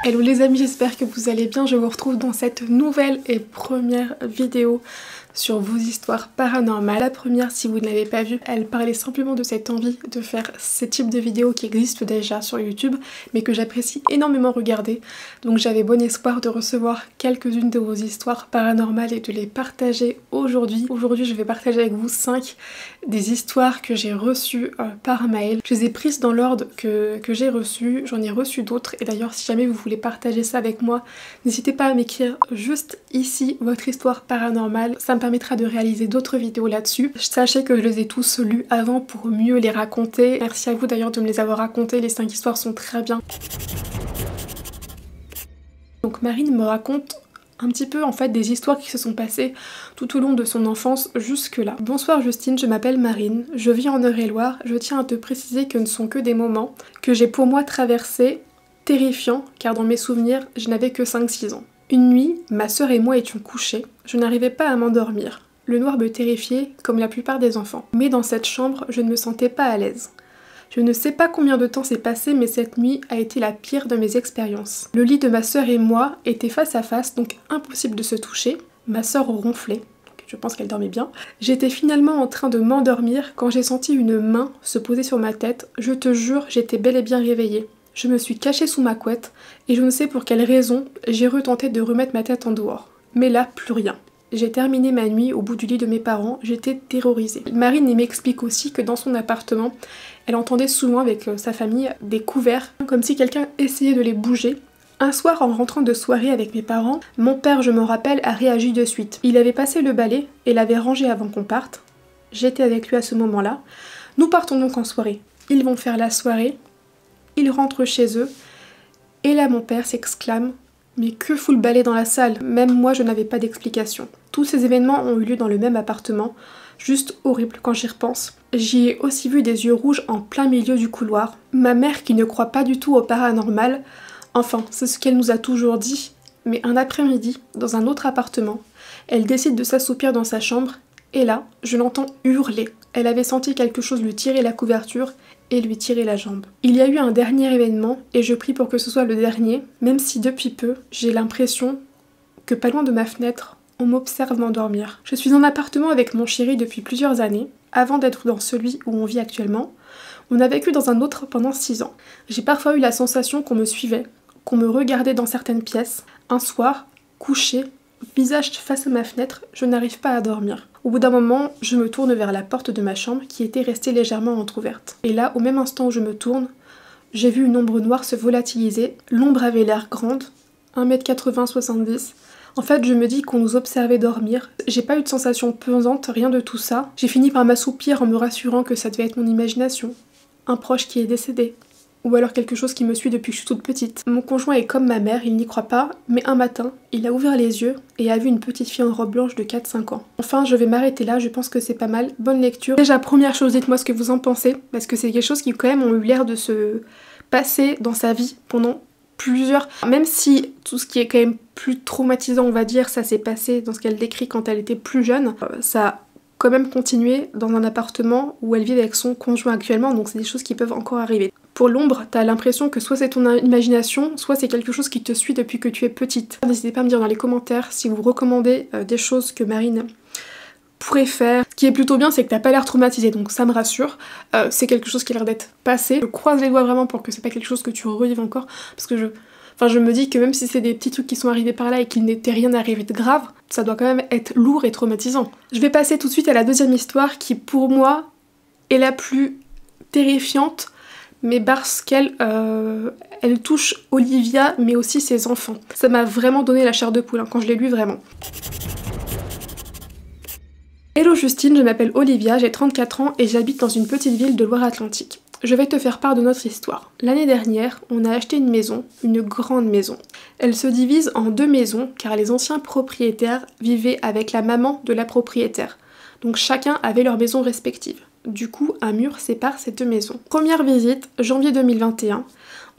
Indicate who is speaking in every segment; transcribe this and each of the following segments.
Speaker 1: Hello les amis, j'espère que vous allez bien. Je vous retrouve dans cette nouvelle et première vidéo sur vos histoires paranormales. La première, si vous ne l'avez pas vue, elle parlait simplement de cette envie de faire ce type de vidéos qui existent déjà sur YouTube, mais que j'apprécie énormément regarder. Donc j'avais bon espoir de recevoir quelques-unes de vos histoires paranormales et de les partager aujourd'hui. Aujourd'hui, je vais partager avec vous 5 des histoires que j'ai reçues par mail. Je les ai prises dans l'ordre que j'ai reçu. J'en ai reçu d'autres, et d'ailleurs si jamais vous voulez partager ça avec moi, n'hésitez pas à m'écrire juste ici votre histoire paranormale. Ça me permettra de réaliser d'autres vidéos là-dessus. Sachez que je les ai tous lus avant pour mieux les raconter. Merci à vous d'ailleurs de me les avoir racontées, les 5 histoires sont très bien. Donc Marine me raconte un petit peu en fait des histoires qui se sont passées tout au long de son enfance jusque là. Bonsoir Justine, je m'appelle Marine, je vis en Eure-et-Loire. Je tiens à te préciser que ne sont que des moments que j'ai pour moi traversés terrifiants, car dans mes souvenirs je n'avais que 5-6 ans. Une nuit, ma sœur et moi étions couchés, je n'arrivais pas à m'endormir. Le noir me terrifiait comme la plupart des enfants. Mais dans cette chambre, je ne me sentais pas à l'aise. Je ne sais pas combien de temps s'est passé, mais cette nuit a été la pire de mes expériences. Le lit de ma sœur et moi était face à face, donc impossible de se toucher. Ma sœur ronflait, je pense qu'elle dormait bien. J'étais finalement en train de m'endormir quand j'ai senti une main se poser sur ma tête. Je te jure, j'étais bel et bien réveillée. Je me suis cachée sous ma couette, et je ne sais pour quelle raison, j'ai retenté de remettre ma tête en dehors. Mais là, plus rien. J'ai terminé ma nuit au bout du lit de mes parents, j'étais terrorisée. Marine m'explique aussi que dans son appartement, elle entendait souvent avec sa famille des couverts, comme si quelqu'un essayait de les bouger. Un soir, en rentrant de soirée avec mes parents, mon père, je m'en rappelle, a réagi de suite. Il avait passé le balai et l'avait rangé avant qu'on parte. J'étais avec lui à ce moment-là. Nous partons donc en soirée. Ils vont faire la soirée, ils rentrent chez eux, et là mon père s'exclame: mais que fout le balai dans la salle? Même moi je n'avais pas d'explication. Tous ces événements ont eu lieu dans le même appartement, juste horrible quand j'y repense. J'y ai aussi vu des yeux rouges en plein milieu du couloir. Ma mère, qui ne croit pas du tout au paranormal, enfin c'est ce qu'elle nous a toujours dit, mais un après-midi, dans un autre appartement, elle décide de s'assoupir dans sa chambre, et là, je l'entends hurler. Elle avait senti quelque chose lui tirer la couverture et lui tirer la jambe. Il y a eu un dernier événement, et je prie pour que ce soit le dernier, même si depuis peu, j'ai l'impression que pas loin de ma fenêtre, on m'observe m'endormir. Je suis en appartement avec mon chéri depuis plusieurs années, avant d'être dans celui où on vit actuellement. On a vécu dans un autre pendant 6 ans. J'ai parfois eu la sensation qu'on me suivait, qu'on me regardait dans certaines pièces. Un soir, couché, visage face à ma fenêtre, je n'arrive pas à dormir. Au bout d'un moment, je me tourne vers la porte de ma chambre qui était restée légèrement entrouverte. Et là, au même instant où je me tourne, j'ai vu une ombre noire se volatiliser. L'ombre avait l'air grande, 1m80, 70. En fait, je me dis qu'on nous observait dormir. J'ai pas eu de sensation pesante, rien de tout ça. J'ai fini par m'assoupir en me rassurant que ça devait être mon imagination. Un proche qui est décédé. Ou alors quelque chose qui me suit depuis que je suis toute petite. Mon conjoint est comme ma mère, il n'y croit pas, mais un matin, il a ouvert les yeux et a vu une petite fille en robe blanche de 4-5 ans. Enfin, je vais m'arrêter là, je pense que c'est pas mal. Bonne lecture. Déjà, première chose, dites-moi ce que vous en pensez, parce que c'est quelque chose qui quand même ont eu l'air de se passer dans sa vie pendant plusieurs... Même si tout ce qui est quand même plus traumatisant, on va dire, ça s'est passé dans ce qu'elle décrit quand elle était plus jeune, ça a quand même continué dans un appartement où elle vit avec son conjoint actuellement, donc c'est des choses qui peuvent encore arriver. Pour l'ombre, t'as l'impression que soit c'est ton imagination, soit c'est quelque chose qui te suit depuis que tu es petite. N'hésitez pas à me dire dans les commentaires si vous recommandez des choses que Marine pourrait faire. Ce qui est plutôt bien, c'est que t'as pas l'air traumatisée, donc ça me rassure. C'est quelque chose qui a l'air d'être passé. Je croise les doigts vraiment pour que c'est pas quelque chose que tu revives encore, parce que je me dis que même si c'est des petits trucs qui sont arrivés par là et qu'il n'était rien arrivé de grave, ça doit quand même être lourd et traumatisant. Je vais passer tout de suite à la deuxième histoire qui, pour moi, est la plus terrifiante, mais parce qu'elle elle touche Olivia, mais aussi ses enfants. Ça m'a vraiment donné la chair de poule, quand je l'ai lu, vraiment. Hello Justine, je m'appelle Olivia, j'ai 34 ans et j'habite dans une petite ville de Loire-Atlantique. Je vais te faire part de notre histoire. L'année dernière, on a acheté une maison, une grande maison. Elle se divise en 2 maisons car les anciens propriétaires vivaient avec la maman de la propriétaire. Donc chacun avait leur maison respective. Du coup, un mur sépare ces 2 maisons. Première visite, janvier 2021,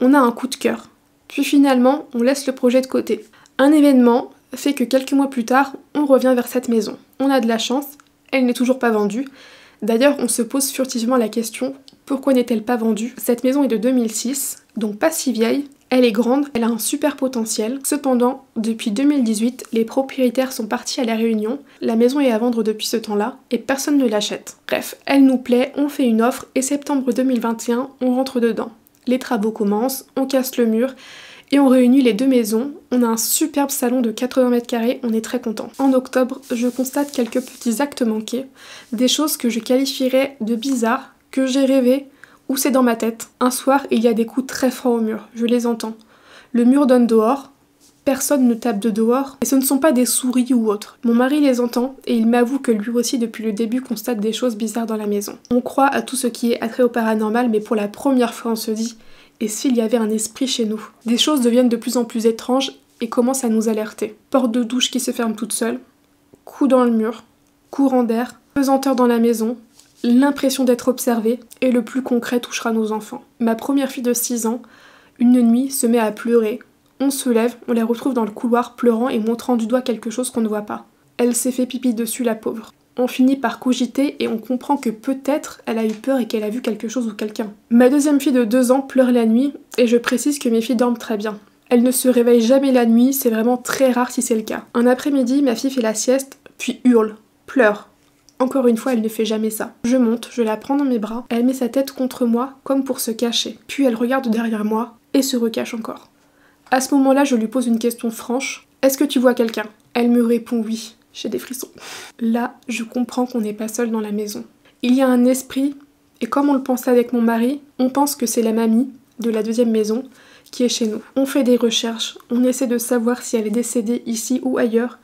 Speaker 1: on a un coup de cœur. Puis finalement, on laisse le projet de côté. Un événement fait que quelques mois plus tard, on revient vers cette maison. On a de la chance, elle n'est toujours pas vendue. D'ailleurs, on se pose furtivement la question, pourquoi n'est-elle pas vendue? Cette maison est de 2006, donc pas si vieille, Elle est grande, elle a un super potentiel. Cependant, depuis 2018, les propriétaires sont partis à La Réunion, la maison est à vendre depuis ce temps-là, et personne ne l'achète. Bref, elle nous plaît, on fait une offre, et septembre 2021, on rentre dedans. Les travaux commencent, on casse le mur, et on réunit les deux maisons. On a un superbe salon de 80 mètres carrés, on est très content. En octobre, je constate quelques petits actes manqués, des choses que je qualifierais de bizarres, que j'ai rêvé, ou c'est dans ma tête. Un soir, il y a des coups très francs au mur, je les entends. Le mur donne dehors, personne ne tape de dehors, et ce ne sont pas des souris ou autres. Mon mari les entend, et il m'avoue que lui aussi depuis le début constate des choses bizarres dans la maison. On croit à tout ce qui est attrait au paranormal, mais pour la première fois on se dit: et s'il y avait un esprit chez nous? Des choses deviennent de plus en plus étranges et commencent à nous alerter. Porte de douche qui se ferme toute seule, coup dans le mur, courant d'air, pesanteur dans la maison, l'impression d'être observée, et le plus concret touchera nos enfants. Ma première fille de 6 ans, une nuit, se met à pleurer. On se lève, on la retrouve dans le couloir pleurant et montrant du doigt quelque chose qu'on ne voit pas. Elle s'est fait pipi dessus, la pauvre. On finit par cogiter et on comprend que peut-être elle a eu peur et qu'elle a vu quelque chose ou quelqu'un. Ma deuxième fille de 2 ans pleure la nuit, et je précise que mes filles dorment très bien. Elles ne se réveillent jamais la nuit, c'est vraiment très rare si c'est le cas. Un après-midi, ma fille fait la sieste, puis hurle, pleure. Encore une fois, elle ne fait jamais ça. Je monte, je la prends dans mes bras, elle met sa tête contre moi comme pour se cacher. Puis elle regarde derrière moi et se recache encore. À ce moment-là, je lui pose une question franche. Est-ce que tu vois quelqu'un? Elle me répond oui. J'ai des frissons. Là, je comprends qu'on n'est pas seul dans la maison. Il y a un esprit, et comme on le pensait avec mon mari, on pense que c'est la mamie de la deuxième maison qui est chez nous. On fait des recherches, on essaie de savoir si elle est décédée ici ou ailleurs,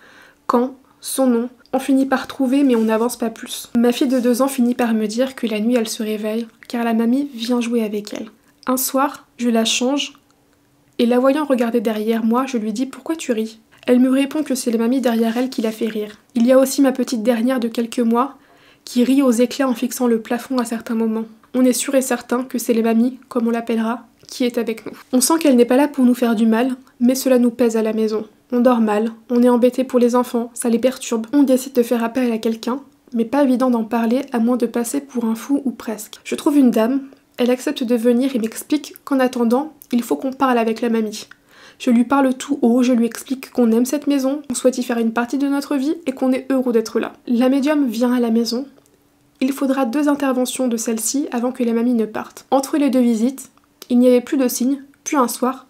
Speaker 1: quand, son nom. On finit par trouver, mais on n'avance pas plus. Ma fille de 2 ans finit par me dire que la nuit elle se réveille, car la mamie vient jouer avec elle. Un soir, je la change, et la voyant regarder derrière moi, je lui dis: pourquoi tu ris? Elle me répond que c'est la mamie derrière elle qui la fait rire. Il y a aussi ma petite dernière de quelques mois qui rit aux éclats en fixant le plafond à certains moments. On est sûr et certain que c'est la mamie, comme on l'appellera, qui est avec nous. On sent qu'elle n'est pas là pour nous faire du mal, mais cela nous pèse à la maison. On dort mal, on est embêté pour les enfants, ça les perturbe. On décide de faire appel à quelqu'un, mais pas évident d'en parler à moins de passer pour un fou ou presque. Je trouve une dame, elle accepte de venir et m'explique qu'en attendant, il faut qu'on parle avec la mamie. Je lui parle tout haut, je lui explique qu'on aime cette maison, qu'on souhaite y faire une partie de notre vie et qu'on est heureux d'être là. La médium vient à la maison. Il faudra 2 interventions de celle-ci avant que la mamie ne parte. Entre les 2 visites, il n'y avait plus de signes, puis un soir,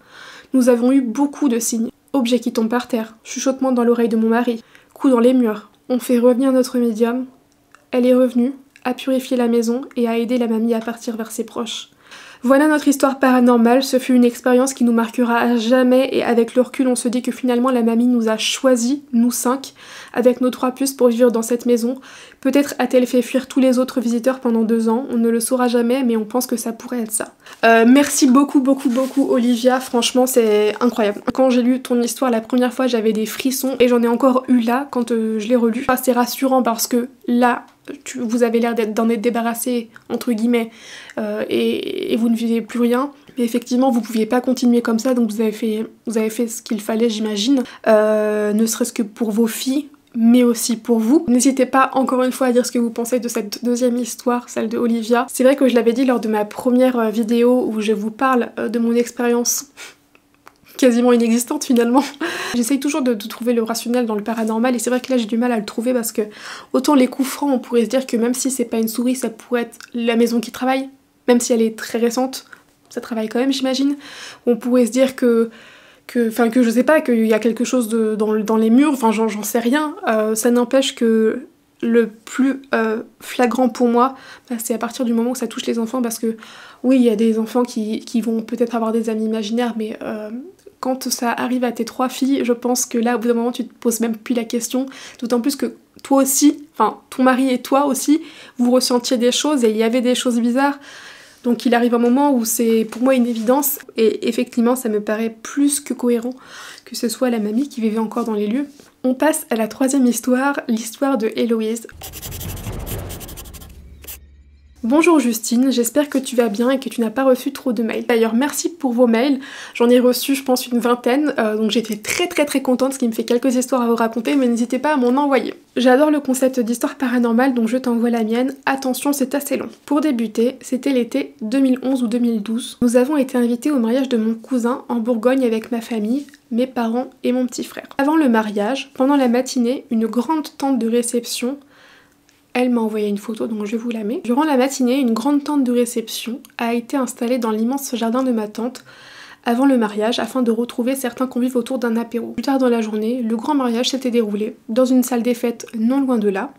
Speaker 1: nous avons eu beaucoup de signes. Objets qui tombent par terre, chuchotements dans l'oreille de mon mari, coups dans les murs. On fait revenir notre médium. Elle est revenue, a purifié la maison et a aidé la mamie à partir vers ses proches. Voilà notre histoire paranormale, ce fut une expérience qui nous marquera à jamais, et avec le recul on se dit que finalement la mamie nous a choisis, nous 5, avec nos 3 puces pour vivre dans cette maison. Peut-être a-t-elle fait fuir tous les autres visiteurs pendant 2 ans, on ne le saura jamais, mais on pense que ça pourrait être ça. Merci beaucoup Olivia, franchement c'est incroyable. Quand j'ai lu ton histoire la première fois j'avais des frissons, et j'en ai encore eu là quand je l'ai relu. C'est rassurant parce que là, vous avez l'air d'en être débarrassé, entre guillemets, et vous ne vivez plus rien. Mais effectivement, vous pouviez pas continuer comme ça, donc vous avez fait ce qu'il fallait, j'imagine. Ne serait-ce que pour vos filles, mais aussi pour vous. N'hésitez pas encore une fois à dire ce que vous pensez de cette deuxième histoire, celle de Olivia. C'est vrai que je l'avais dit lors de ma première vidéo où je vous parle de mon expérience quasiment inexistante finalement. J'essaye toujours de trouver le rationnel dans le paranormal, et c'est vrai que là j'ai du mal à le trouver parce que autant les coups francs on pourrait se dire que même si c'est pas une souris ça pourrait être la maison qui travaille, même si elle est très récente, ça travaille quand même j'imagine. On pourrait se dire que je sais pas, qu'il y a quelque chose dans les murs, enfin j'en sais rien. Ça n'empêche que le plus flagrant pour moi, c'est à partir du moment où ça touche les enfants, parce que oui, il y a des enfants qui vont peut-être avoir des amis imaginaires, mais quand ça arrive à tes 3 filles, je pense que là, au bout d'un moment, tu te poses même plus la question, d'autant plus que toi aussi, enfin ton mari et toi aussi, vous ressentiez des choses et il y avait des choses bizarres. Donc il arrive un moment où c'est pour moi une évidence, et effectivement ça me paraît plus que cohérent que ce soit la mamie qui vivait encore dans les lieux. On passe à la 3e histoire, l'histoire de Héloïse. Bonjour Justine, j'espère que tu vas bien et que tu n'as pas reçu trop de mails. D'ailleurs merci pour vos mails, j'en ai reçu je pense une vingtaine, donc j'étais très contente, ce qui me fait quelques histoires à vous raconter, mais n'hésitez pas à m'en envoyer. J'adore le concept d'histoire paranormale, donc je t'envoie la mienne. Attention, c'est assez long. Pour débuter, c'était l'été 2011 ou 2012. Nous avons été invités au mariage de mon cousin en Bourgogne avec ma famille, mes parents et mon petit frère. Avant le mariage, pendant la matinée, une grande tente de réception. Elle m'a envoyé une photo, donc je vous la mets. Durant la matinée, une grande tente de réception a été installée dans l'immense jardin de ma tante avant le mariage afin de retrouver certains convives autour d'un apéro. Plus tard dans la journée, le grand mariage s'était déroulé dans une salle des fêtes non loin de là.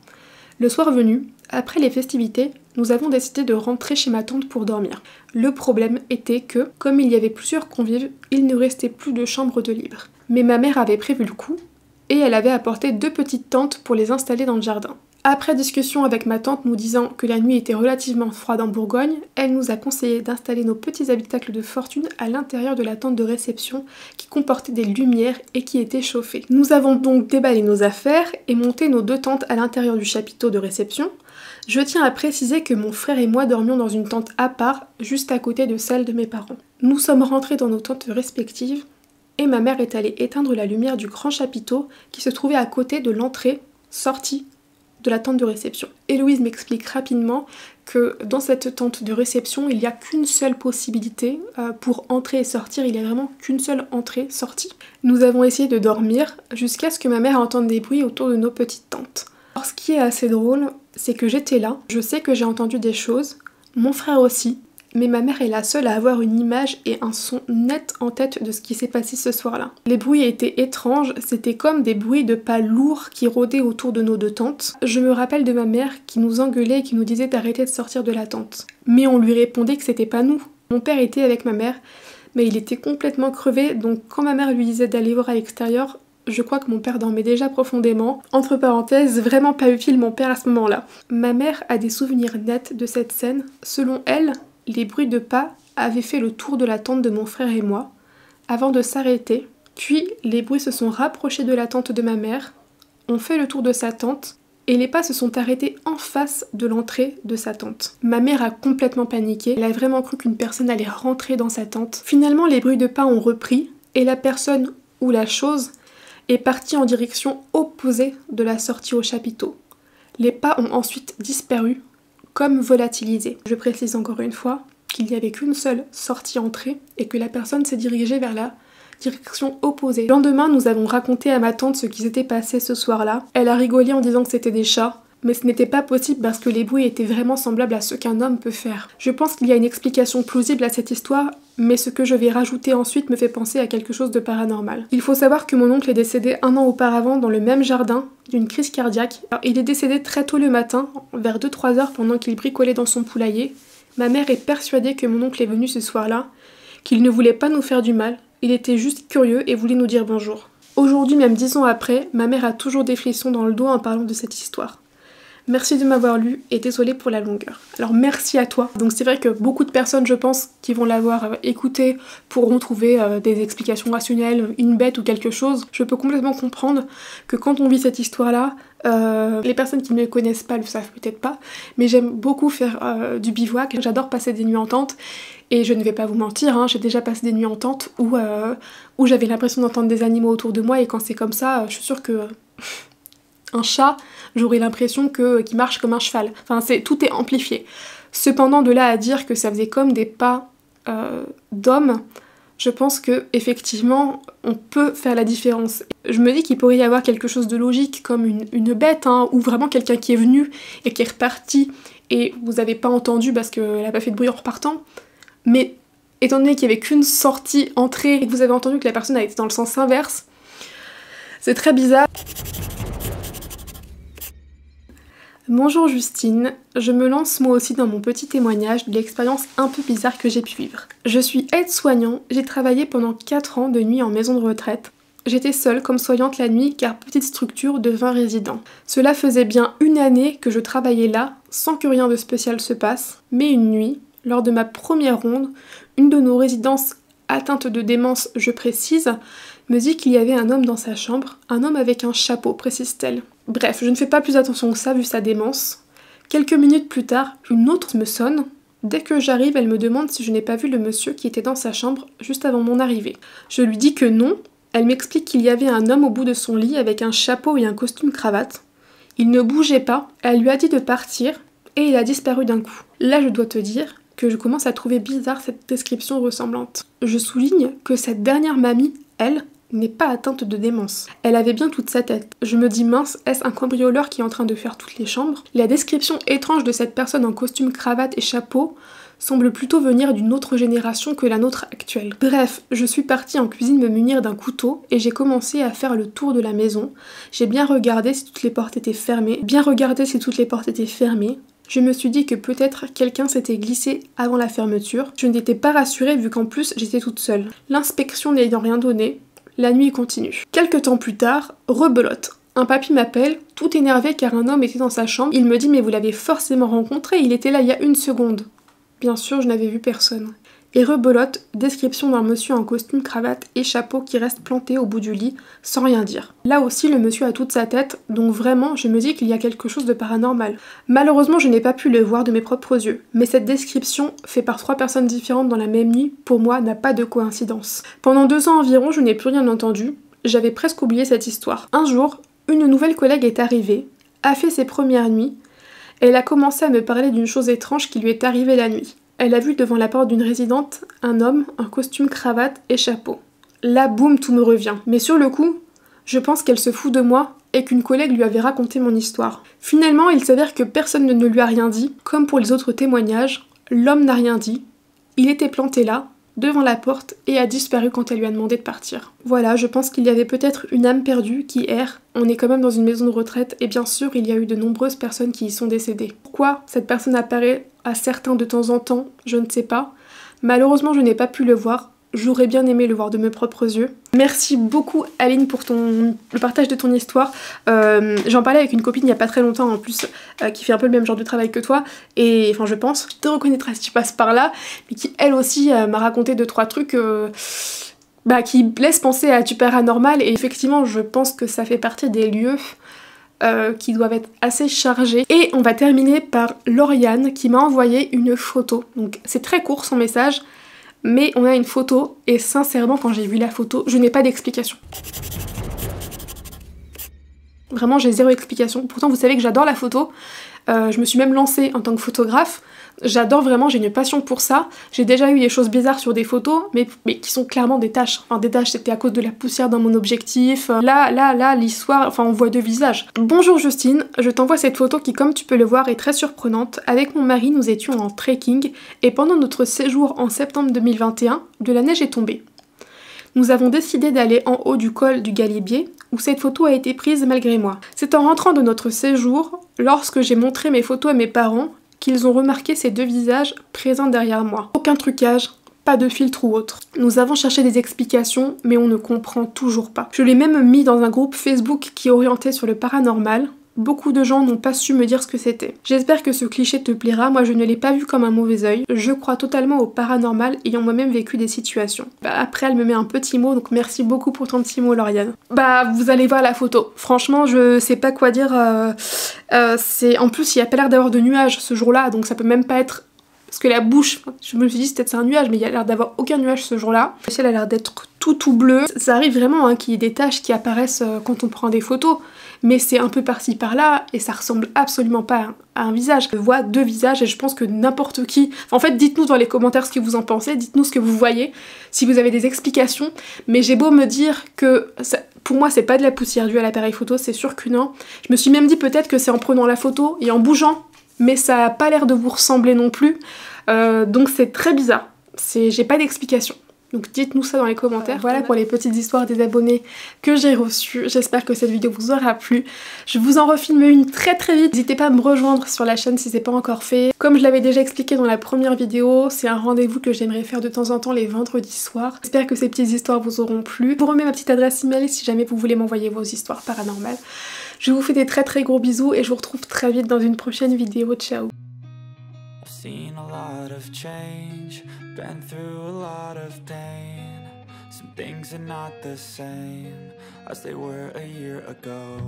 Speaker 1: Le soir venu, après les festivités, nous avons décidé de rentrer chez ma tante pour dormir. Le problème était que, comme il y avait plusieurs convives, il ne restait plus de chambre de libre. Mais ma mère avait prévu le coup et elle avait apporté 2 petites tentes pour les installer dans le jardin. Après discussion avec ma tante nous disant que la nuit était relativement froide en Bourgogne, elle nous a conseillé d'installer nos petits habitacles de fortune à l'intérieur de la tente de réception qui comportait des lumières et qui était chauffée. Nous avons donc déballé nos affaires et monté nos 2 tentes à l'intérieur du chapiteau de réception. Je tiens à préciser que mon frère et moi dormions dans une tente à part, juste à côté de celle de mes parents. Nous sommes rentrés dans nos tentes respectives et ma mère est allée éteindre la lumière du grand chapiteau qui se trouvait à côté de l'entrée-sortie de la tente de réception. Héloïse m'explique rapidement que dans cette tente de réception, il n'y a qu'une seule possibilité pour entrer et sortir, il n'y a vraiment qu'une seule entrée-sortie. Nous avons essayé de dormir jusqu'à ce que ma mère entende des bruits autour de nos petites tentes. Alors, ce qui est assez drôle, c'est que j'étais là, je sais que j'ai entendu des choses, mon frère aussi, mais ma mère est la seule à avoir une image et un son net en tête de ce qui s'est passé ce soir-là. Les bruits étaient étranges, c'était comme des bruits de pas lourds qui rôdaient autour de nos 2 tentes. Je me rappelle de ma mère qui nous engueulait et qui nous disait d'arrêter de sortir de la tente. Mais on lui répondait que c'était pas nous. Mon père était avec ma mère, mais il était complètement crevé, donc quand ma mère lui disait d'aller voir à l'extérieur, je crois que mon père dormait déjà profondément. Entre parenthèses, vraiment pas utile mon père à ce moment-là. Ma mère a des souvenirs nets de cette scène. Selon elle, les bruits de pas avaient fait le tour de la tente de mon frère et moi, avant de s'arrêter. Puis les bruits se sont rapprochés de la tente de ma mère, ont fait le tour de sa tente, et les pas se sont arrêtés en face de l'entrée de sa tente. Ma mère a complètement paniqué, elle a vraiment cru qu'une personne allait rentrer dans sa tente. Finalement, les bruits de pas ont repris, et la personne ou la chose est partie en direction opposée de la sortie au chapiteau. Les pas ont ensuite disparu, comme volatilisé. Je précise encore une fois qu'il n'y avait qu'une seule sortie-entrée et que la personne s'est dirigée vers la direction opposée. Le lendemain, nous avons raconté à ma tante ce qui s'était passé ce soir-là. Elle a rigolé en disant que c'était des chats, mais ce n'était pas possible parce que les bruits étaient vraiment semblables à ce qu'un homme peut faire. Je pense qu'il y a une explication plausible à cette histoire, mais ce que je vais rajouter ensuite me fait penser à quelque chose de paranormal. Il faut savoir que mon oncle est décédé 1 an auparavant dans le même jardin d'une crise cardiaque. Alors, il est décédé très tôt le matin, vers 2-3 heures pendant qu'il bricolait dans son poulailler. Ma mère est persuadée que mon oncle est venu ce soir-là, qu'il ne voulait pas nous faire du mal, il était juste curieux et voulait nous dire bonjour. Aujourd'hui, même 10 ans après, ma mère a toujours des frissons dans le dos en parlant de cette histoire. Merci de m'avoir lu et désolée pour la longueur. Alors merci à toi. Donc c'est vrai que beaucoup de personnes, je pense, qui vont l'avoir écouté pourront trouver des explications rationnelles, une bête ou quelque chose. Je peux complètement comprendre que quand on vit cette histoire-là, les personnes qui ne me connaissent pas le savent peut-être pas, mais j'aime beaucoup faire du bivouac. J'adore passer des nuits en tente. Et je ne vais pas vous mentir, hein, j'ai déjà passé des nuits en tente où j'avais l'impression d'entendre des animaux autour de moi et quand c'est comme ça, je suis sûre que... un chat, j'aurais l'impression qu'il marche comme un cheval. Enfin, tout est amplifié. Cependant, de là à dire que ça faisait comme des pas d'hommes, je pense que effectivement, on peut faire la différence. Je me dis qu'il pourrait y avoir quelque chose de logique, comme une bête, hein, ou vraiment quelqu'un qui est venu et qui est reparti, et vous n'avez pas entendu parce qu'elle n'a pas fait de bruit en repartant. Mais étant donné qu'il n'y avait qu'une sortie-entrée, et que vous avez entendu que la personne a été dans le sens inverse, c'est très bizarre. Bonjour Justine, je me lance moi aussi dans mon petit témoignage de l'expérience un peu bizarre que j'ai pu vivre. Je suis aide-soignant, j'ai travaillé pendant 4 ans de nuit en maison de retraite. J'étais seule comme soignante la nuit car petite structure de 20 résidents. Cela faisait bien 1 année que je travaillais là sans que rien de spécial se passe, mais une nuit, lors de ma première ronde, une de nos résidences atteinte de démence, je précise, me dit qu'il y avait un homme dans sa chambre, un homme avec un chapeau, précise-t-elle. Bref, je ne fais pas plus attention que ça vu sa démence, Quelques minutes plus tard, une autre me sonne. Dès que j'arrive, elle me demande si je n'ai pas vu le monsieur qui était dans sa chambre juste avant mon arrivée. Je lui dis que non. Elle m'explique qu'il y avait un homme au bout de son lit avec un chapeau et un costume cravate. Il ne bougeait pas, elle lui a dit de partir et il a disparu d'un coup. Là, je dois te dire que je commence à trouver bizarre cette description ressemblante. Je souligne que cette dernière mamie, elle, n'est pas atteinte de démence. Elle avait bien toute sa tête. Je me dis mince, est-ce un cambrioleur qui est en train de faire toutes les chambres? La description étrange de cette personne en costume cravate et chapeau semble plutôt venir d'une autre génération que la nôtre actuelle. Bref, je suis partie en cuisine me munir d'un couteau et j'ai commencé à faire le tour de la maison. J'ai bien regardé si toutes les portes étaient fermées. Je me suis dit que peut-être quelqu'un s'était glissé avant la fermeture. Je n'étais pas rassurée vu qu'en plus j'étais toute seule. L'inspection n'ayant rien donné, la nuit continue. Quelques temps plus tard, rebelote. Un papy m'appelle, tout énervé car un homme était dans sa chambre. Il me dit mais vous l'avez forcément rencontré, il était là il y a 1 seconde. Bien sûr, je n'avais vu personne. Et rebelote, description d'un monsieur en costume, cravate et chapeau qui reste planté au bout du lit, sans rien dire. Là aussi, le monsieur a toute sa tête, donc vraiment, je me dis qu'il y a quelque chose de paranormal. Malheureusement, je n'ai pas pu le voir de mes propres yeux, mais cette description, faite par 3 personnes différentes dans la même nuit, pour moi, n'a pas de coïncidence. Pendant 2 ans environ, je n'ai plus rien entendu, j'avais presque oublié cette histoire. Un jour, une nouvelle collègue est arrivée, a fait ses premières nuits, et elle a commencé à me parler d'une chose étrange qui lui est arrivée la nuit. Elle a vu devant la porte d'une résidente un homme en costume cravate et chapeau. Là, boum, tout me revient. Mais sur le coup, je pense qu'elle se fout de moi et qu'une collègue lui avait raconté mon histoire. Finalement, il s'avère que personne ne lui a rien dit. Comme pour les autres témoignages, l'homme n'a rien dit. Il était planté là, devant la porte, et a disparu quand elle lui a demandé de partir. Voilà, je pense qu'il y avait peut-être une âme perdue qui erre. On est quand même dans une maison de retraite et bien sûr, il y a eu de nombreuses personnes qui y sont décédées. Pourquoi cette personne apparaît à certains de temps en temps, je ne sais pas. Malheureusement, je n'ai pas pu le voir. J'aurais bien aimé le voir de mes propres yeux. Merci beaucoup Aline pour le partage de ton histoire. J'en parlais avec une copine il n'y a pas très longtemps en plus, qui fait un peu le même genre de travail que toi. Et enfin je pense, tu te reconnaîtras si tu passes par là, mais qui elle aussi m'a raconté 2-3 trucs qui laissent penser à du paranormal. Et effectivement je pense que ça fait partie des lieux qui doivent être assez chargés. Et on va terminer par Lauriane qui m'a envoyé une photo. Donc c'est très court son message, mais on a une photo et sincèrement quand j'ai vu la photo, je n'ai pas d'explication. Vraiment j'ai 0 explication. Pourtant vous savez que j'adore la photo. Je me suis même lancée en tant que photographe. J'adore vraiment, j'ai une passion pour ça. J'ai déjà eu des choses bizarres sur des photos, mais qui sont clairement des taches. Enfin des taches, c'était à cause de la poussière dans mon objectif. Là, l'histoire, enfin on voit 2 visages. Bonjour Justine, je t'envoie cette photo qui comme tu peux le voir est très surprenante. Avec mon mari, nous étions en trekking et pendant notre séjour en septembre 2021, de la neige est tombée. Nous avons décidé d'aller en haut du col du Galibier, où cette photo a été prise malgré moi. C'est en rentrant de notre séjour, lorsque j'ai montré mes photos à mes parents, qu'ils ont remarqué ces 2 visages présents derrière moi. Aucun trucage, pas de filtre ou autre. Nous avons cherché des explications, mais on ne comprend toujours pas. Je l'ai même mis dans un groupe Facebook qui est orienté sur le paranormal. Beaucoup de gens n'ont pas su me dire ce que c'était. J'espère que ce cliché te plaira, moi je ne l'ai pas vu comme un mauvais œil. Je crois totalement au paranormal ayant moi-même vécu des situations. Après elle me met un petit mot, donc merci beaucoup pour ton petit mot Lauriane. Vous allez voir la photo. Franchement je sais pas quoi dire. En plus il n'y a pas l'air d'avoir de nuages ce jour-là, donc ça peut même pas être... Parce que la bouche, je me suis dit peut-être c'est un nuage, mais il y a l'air d'avoir aucun nuage ce jour-là. Le ciel a l'air d'être tout bleu. Ça arrive vraiment qu'il y ait des taches qui apparaissent quand on prend des photos, mais c'est un peu par-ci par-là et ça ressemble absolument pas à un visage. Je vois 2 visages et je pense que n'importe qui... En fait, dites-nous dans les commentaires ce que vous en pensez, dites-nous ce que vous voyez, si vous avez des explications, mais j'ai beau me dire que... Pour moi, c'est pas de la poussière due à l'appareil photo, c'est sûr que non. Je me suis même dit peut-être que c'est en prenant la photo et en bougeant, mais ça a pas l'air de vous ressembler non plus, donc c'est très bizarre. J'ai pas d'explication. Donc dites-nous ça dans les commentaires. Voilà pour les petites histoires des abonnés que j'ai reçues. J'espère que cette vidéo vous aura plu. Je vous en refilme une très vite. N'hésitez pas à me rejoindre sur la chaîne si c'est pas encore fait. Comme je l'avais déjà expliqué dans la première vidéo, c'est un rendez-vous que j'aimerais faire de temps en temps les vendredis soirs. J'espère que ces petites histoires vous auront plu. Je vous remets ma petite adresse email si jamais vous voulez m'envoyer vos histoires paranormales. Je vous fais des très gros bisous et je vous retrouve très vite dans une prochaine vidéo. Ciao! Been through a lot of pain. Some things are not the same as they were a year ago.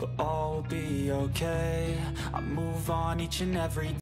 Speaker 2: but all will be okay. I move on each and every